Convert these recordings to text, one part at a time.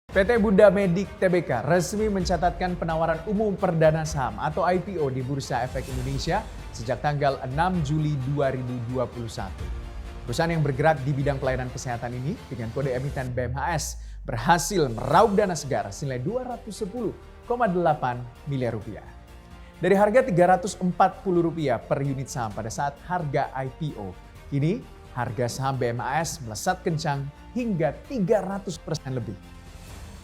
PT Bunda Medik Tbk resmi mencatatkan penawaran umum perdana saham atau IPO di Bursa Efek Indonesia sejak tanggal 6 Juli 2021. Perusahaan yang bergerak di bidang pelayanan kesehatan ini dengan kode emiten BMHS berhasil meraup dana segar senilai 210,8 miliar rupiah. Dari harga Rp340 per unit saham pada saat harga IPO, kini harga saham BMHS melesat kencang hingga 300% lebih.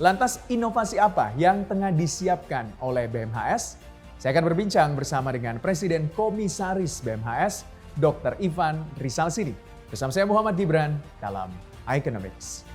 Lantas inovasi apa yang tengah disiapkan oleh BMHS? Saya akan berbincang bersama dengan Presiden Komisaris BMHS, Dr. Ivan Risalsini. Bersama saya Muhammad Gibran dalam Economics.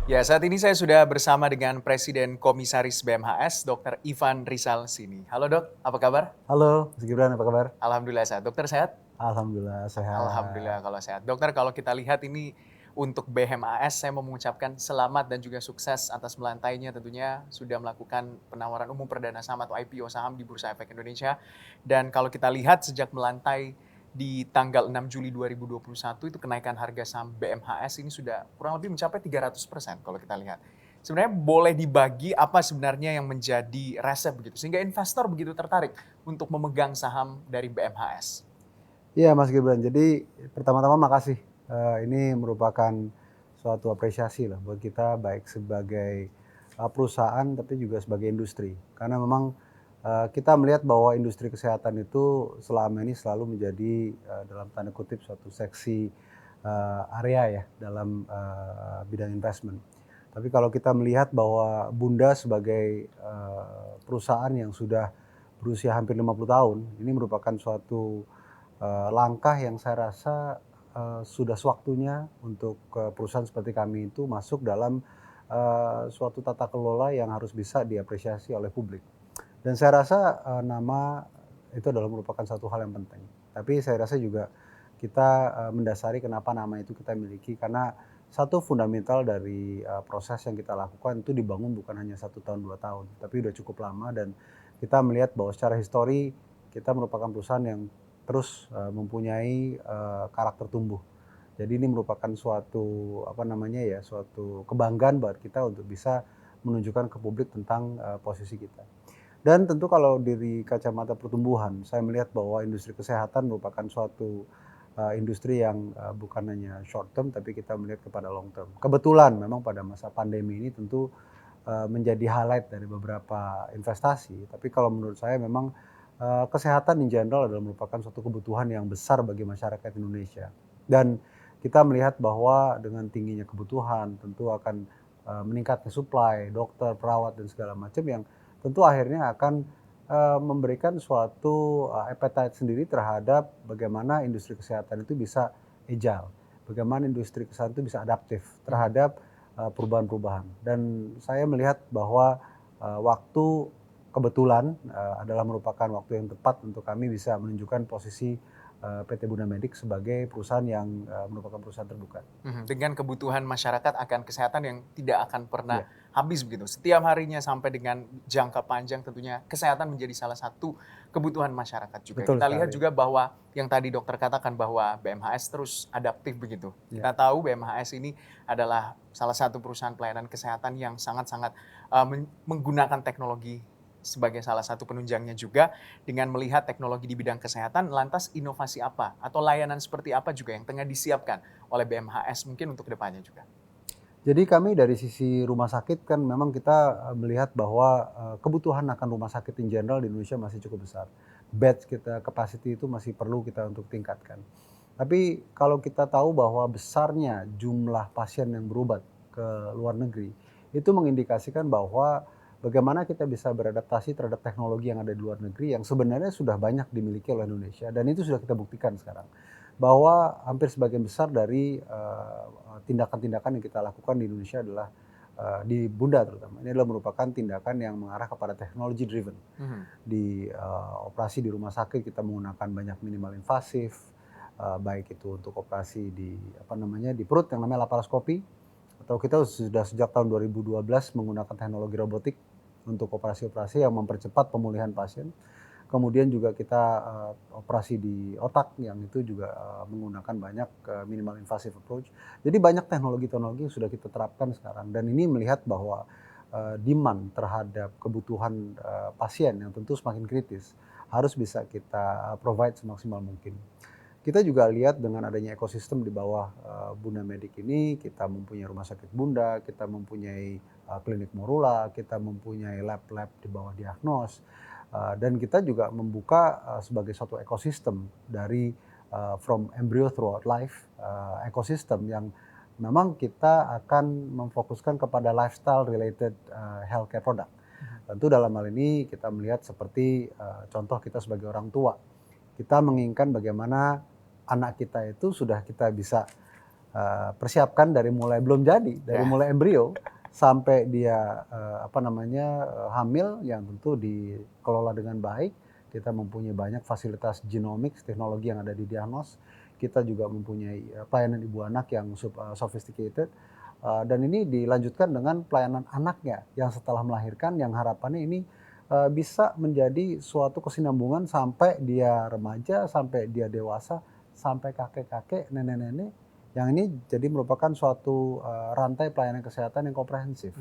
Ya, saat ini saya sudah bersama dengan Presiden Komisaris BMHS, Dr. Ivan Risalsini. Halo dok, apa kabar? Halo, Mas Gibran, apa kabar? Alhamdulillah sehat. Dokter sehat? Alhamdulillah sehat. Alhamdulillah kalau sehat. Dokter, kalau kita lihat ini untuk BMHS, saya mau mengucapkan selamat dan juga sukses atas melantainya tentunya sudah melakukan penawaran umum perdana saham atau IPO saham di Bursa Efek Indonesia. Dan kalau kita lihat sejak melantai di tanggal 6 Juli 2021 itu kenaikan harga saham BMHS ini sudah kurang lebih mencapai 300% kalau kita lihat. Sebenarnya boleh dibagi apa sebenarnya yang menjadi resep begitu sehingga investor begitu tertarik untuk memegang saham dari BMHS. Iya Mas Gibran, jadi pertama-tama makasih. Ini merupakan suatu apresiasi lah buat kita baik sebagai perusahaan tapi juga sebagai industri. Karena memang kita melihat bahwa industri kesehatan itu selama ini selalu menjadi dalam tanda kutip suatu seksi area ya dalam bidang investment. Tapi kalau kita melihat bahwa Bunda sebagai perusahaan yang sudah berusia hampir 50 tahun, ini merupakan suatu langkah yang saya rasa sudah sewaktunya untuk perusahaan seperti kami itu masuk dalam suatu tata kelola yang harus bisa diapresiasi oleh publik. Dan saya rasa nama itu adalah merupakan satu hal yang penting. Tapi saya rasa juga kita mendasari kenapa nama itu kita miliki karena satu fundamental dari proses yang kita lakukan itu dibangun bukan hanya 1 tahun 2 tahun, tapi udah cukup lama dan kita melihat bahwa secara histori kita merupakan perusahaan yang terus mempunyai karakter tumbuh. Jadi ini merupakan suatu suatu kebanggaan buat kita untuk bisa menunjukkan ke publik tentang posisi kita. Dan tentu kalau dari kacamata pertumbuhan, saya melihat bahwa industri kesehatan merupakan suatu industri yang bukan hanya short term tapi kita melihat kepada long term. Kebetulan memang pada masa pandemi ini tentu menjadi highlight dari beberapa investasi, tapi kalau menurut saya memang kesehatan in general adalah merupakan suatu kebutuhan yang besar bagi masyarakat Indonesia. Dan kita melihat bahwa dengan tingginya kebutuhan tentu akan meningkatnya supply, dokter, perawat dan segala macam yang tentu akhirnya akan memberikan suatu appetite sendiri terhadap bagaimana industri kesehatan itu bisa agile, bagaimana industri kesehatan itu bisa adaptif terhadap perubahan-perubahan. Dan saya melihat bahwa waktu kebetulan adalah merupakan waktu yang tepat untuk kami bisa menunjukkan posisi PT Bunda Medik sebagai perusahaan yang merupakan perusahaan terbuka. Dengan kebutuhan masyarakat akan kesehatan yang tidak akan pernah Ya. habis begitu. Setiap harinya sampai dengan jangka panjang tentunya kesehatan menjadi salah satu kebutuhan masyarakat juga. Betul Kita lihat sekali. juga bahwa yang tadi dokter katakan bahwa BMHS terus adaptif begitu. Ya. Kita tahu BMHS ini adalah salah satu perusahaan pelayanan kesehatan yang sangat-sangat menggunakan teknologi sebagai salah satu penunjangnya juga dengan melihat teknologi di bidang kesehatan, lantas inovasi apa atau layanan seperti apa juga yang tengah disiapkan oleh BMHS mungkin untuk kedepannya juga. Jadi kami dari sisi rumah sakit kan memang kita melihat bahwa kebutuhan akan rumah sakit in general di Indonesia masih cukup besar. Beds kita, capacity itu masih perlu kita untuk tingkatkan. Tapi kalau kita tahu bahwa besarnya jumlah pasien yang berobat ke luar negeri, itu mengindikasikan bahwa bagaimana kita bisa beradaptasi terhadap teknologi yang ada di luar negeri yang sebenarnya sudah banyak dimiliki oleh Indonesia dan itu sudah kita buktikan sekarang. Bahwa hampir sebagian besar dari tindakan-tindakan yang kita lakukan di Indonesia adalah di Bunda terutama. Ini adalah merupakan tindakan yang mengarah kepada technology driven. Di operasi di rumah sakit kita menggunakan banyak minimal invasif, baik itu untuk operasi di di perut yang namanya laparoskopi, atau kita sudah sejak tahun 2012 menggunakan teknologi robotik untuk operasi-operasi yang mempercepat pemulihan pasien. Kemudian juga kita operasi di otak yang itu juga menggunakan banyak minimal invasive approach. Jadi banyak teknologi-teknologi yang sudah kita terapkan sekarang, dan ini melihat bahwa demand terhadap kebutuhan pasien yang tentu semakin kritis harus bisa kita provide semaksimal mungkin. Kita juga lihat dengan adanya ekosistem di bawah Bunda Medik ini, kita mempunyai rumah sakit Bunda, kita mempunyai klinik Morula, kita mempunyai lab-lab di bawah Diagnos, dan kita juga membuka sebagai suatu ekosistem dari from embryo throughout life, ekosistem yang memang kita akan memfokuskan kepada lifestyle related healthcare product. Tentu dalam hal ini kita melihat seperti contoh kita sebagai orang tua, kita menginginkan bagaimana anak kita itu sudah kita bisa persiapkan dari mulai belum jadi, dari mulai embrio sampai dia hamil, yang tentu dikelola dengan baik. Kita mempunyai banyak fasilitas genomics, teknologi yang ada di Diagnos. Kita juga mempunyai pelayanan ibu anak yang sophisticated, dan ini dilanjutkan dengan pelayanan anaknya yang setelah melahirkan, yang harapannya ini bisa menjadi suatu kesinambungan sampai dia remaja, sampai dia dewasa, sampai kakek-kakek, nenek-nenek, yang ini jadi merupakan suatu rantai pelayanan kesehatan yang komprehensif.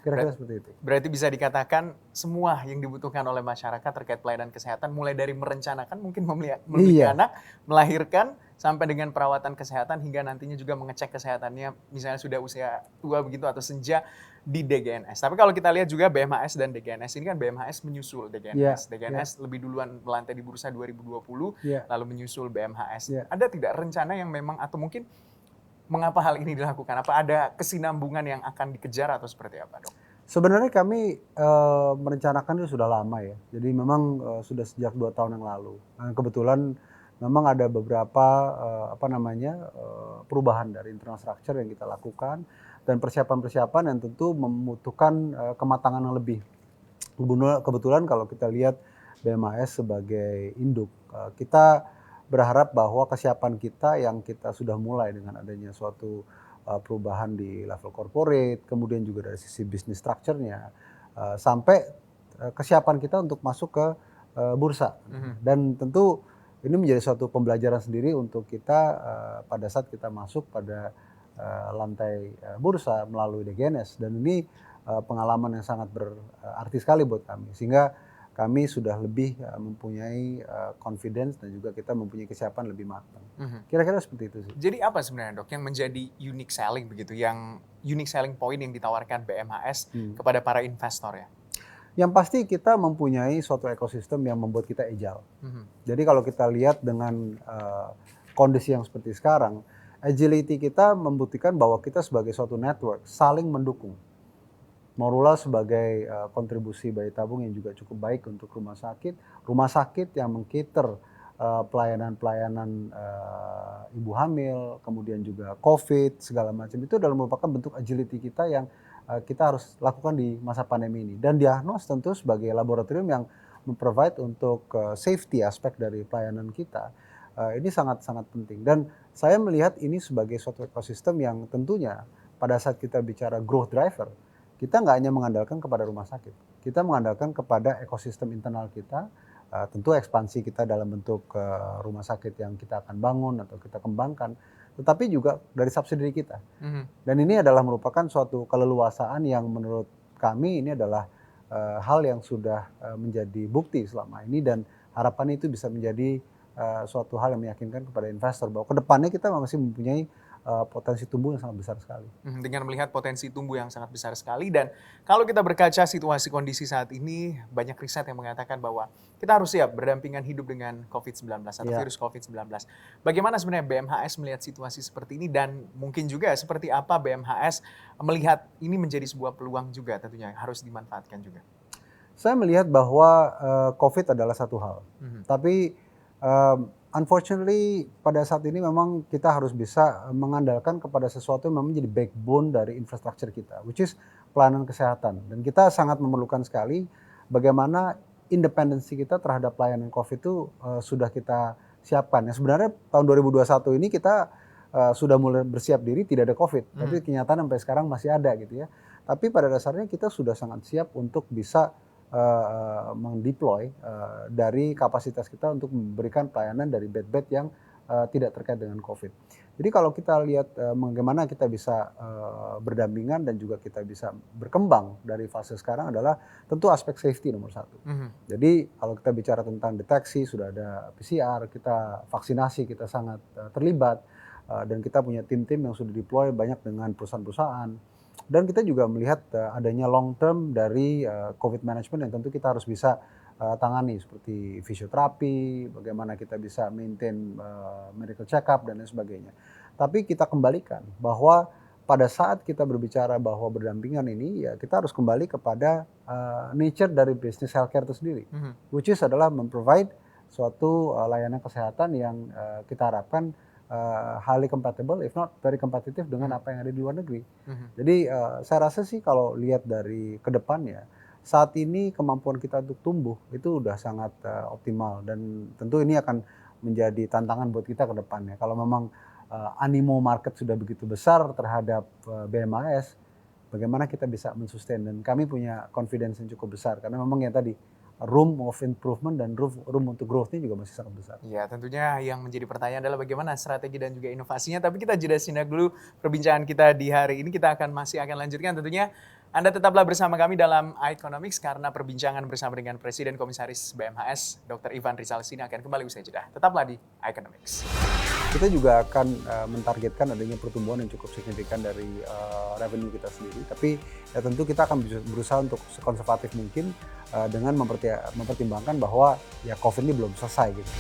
Kira-kira seperti itu. Berarti bisa dikatakan semua yang dibutuhkan oleh masyarakat terkait pelayanan kesehatan, mulai dari merencanakan mungkin memiliki anak, melahirkan, sampai dengan perawatan kesehatan, hingga nantinya juga mengecek kesehatannya, misalnya sudah usia tua begitu atau senja, di DGNS. Tapi kalau kita lihat juga BMHS dan DGNS, ini kan BMHS menyusul DGNS. DGNS lebih duluan melantai di bursa 2020, lalu menyusul BMHS. Ada tidak rencana yang memang, atau mungkin mengapa hal ini dilakukan? Apa ada kesinambungan yang akan dikejar atau seperti apa, Dok? Sebenarnya kami merencanakan itu sudah lama ya. Jadi memang sudah sejak 2 tahun yang lalu. Kebetulan memang ada beberapa perubahan dari internal structure yang kita lakukan, dan persiapan-persiapan yang tentu membutuhkan kematangan yang lebih. Kebetulan kalau kita lihat BMHS sebagai induk, kita berharap bahwa kesiapan kita yang kita sudah mulai dengan adanya suatu perubahan di level corporate, kemudian juga dari sisi business structure-nya, sampai kesiapan kita untuk masuk ke bursa. Dan tentu ini menjadi suatu pembelajaran sendiri untuk kita pada saat kita masuk pada lantai bursa melalui DGNS, dan ini pengalaman yang sangat berarti sekali buat kami, sehingga kami sudah lebih mempunyai confidence, dan juga kita mempunyai kesiapan lebih matang. Kira-kira seperti itu sih. Jadi apa sebenarnya, Dok, yang menjadi unique selling begitu, yang unique selling point yang ditawarkan BMHS kepada para investor ya? Yang pasti kita mempunyai suatu ekosistem yang membuat kita agile. Jadi kalau kita lihat dengan kondisi yang seperti sekarang, agility kita membuktikan bahwa kita sebagai suatu network saling mendukung. Morula sebagai kontribusi bayi tabung yang juga cukup baik untuk rumah sakit yang mengcater pelayanan-pelayanan ibu hamil, kemudian juga COVID, segala macam, itu adalah merupakan bentuk agility kita yang kita harus lakukan di masa pandemi ini. Dan Diagnos tentu sebagai laboratorium yang memprovide untuk safety aspek dari pelayanan kita, ini sangat-sangat penting. Dan saya melihat ini sebagai suatu ekosistem yang tentunya pada saat kita bicara growth driver, kita nggak hanya mengandalkan kepada rumah sakit, kita mengandalkan kepada ekosistem internal kita, tentu ekspansi kita dalam bentuk rumah sakit yang kita akan bangun atau kita kembangkan, tetapi juga dari subsidi kita. Dan ini adalah merupakan suatu keleluasaan yang menurut kami ini adalah hal yang sudah menjadi bukti selama ini, dan harapan itu bisa menjadi suatu hal yang meyakinkan kepada investor bahwa kedepannya kita masih mempunyai potensi tumbuh yang sangat besar sekali. Dengan melihat potensi tumbuh yang sangat besar sekali, dan kalau kita berkaca situasi kondisi saat ini, banyak riset yang mengatakan bahwa kita harus siap berdampingan hidup dengan COVID-19 atau virus COVID-19. Bagaimana sebenarnya BMHS melihat situasi seperti ini, dan mungkin juga seperti apa BMHS melihat ini menjadi sebuah peluang juga tentunya yang harus dimanfaatkan juga? Saya melihat bahwa COVID adalah satu hal, tapi unfortunately pada saat ini memang kita harus bisa mengandalkan kepada sesuatu yang memang menjadi backbone dari infrastruktur kita, which is pelayanan kesehatan. Dan kita sangat memerlukan sekali bagaimana independensi kita terhadap pelayanan COVID itu sudah kita siapkan. Ya, sebenarnya tahun 2021 ini kita sudah mulai bersiap diri tidak ada COVID, tapi kenyataan sampai sekarang masih ada gitu ya. Tapi pada dasarnya kita sudah sangat siap untuk bisa mendeploy dari kapasitas kita untuk memberikan pelayanan dari bed-bed yang tidak terkait dengan COVID. Jadi kalau kita lihat bagaimana kita bisa berdampingan dan juga kita bisa berkembang dari fase sekarang adalah tentu aspek safety nomor satu. Jadi kalau kita bicara tentang deteksi, sudah ada PCR, kita vaksinasi, kita sangat terlibat dan kita punya tim-tim yang sudah deploy banyak dengan perusahaan-perusahaan. Dan kita juga melihat adanya long term dari COVID management yang tentu kita harus bisa tangani seperti fisioterapi, bagaimana kita bisa maintain medical check up dan lain sebagainya. Tapi kita kembalikan bahwa pada saat kita berbicara bahwa berdampingan ini ya kita harus kembali kepada nature dari bisnis healthcare itu sendiri, which is adalah memprovide suatu layanan kesehatan yang kita harapkan highly compatible, if not very competitive dengan apa yang ada di luar negeri. Jadi saya rasa sih kalau lihat dari ke depannya, saat ini kemampuan kita untuk tumbuh itu udah sangat optimal dan tentu ini akan menjadi tantangan buat kita ke depannya. Kalau memang animo market sudah begitu besar terhadap BMAS, bagaimana kita bisa mensustain, dan kami punya confidence yang cukup besar karena memang yang tadi room of improvement dan room untuk growth-nya juga masih sangat besar. Ya, tentunya yang menjadi pertanyaan adalah bagaimana strategi dan juga inovasinya. Tapi kita jeda sinak dulu perbincangan kita di hari ini. Kita masih akan lanjutkan tentunya. Anda tetaplah bersama kami dalam iEconomics karena perbincangan bersama dengan Presiden Komisaris BMHS, Dr. Ivan Rizal Sini akan kembali usai jeda. Tetaplah di iEconomics. Kita juga akan mentargetkan adanya pertumbuhan yang cukup signifikan dari revenue kita sendiri. Tapi ya tentu kita akan berusaha untuk sekonservatif mungkin dengan mempertimbangkan bahwa ya COVID ini belum selesai gitu.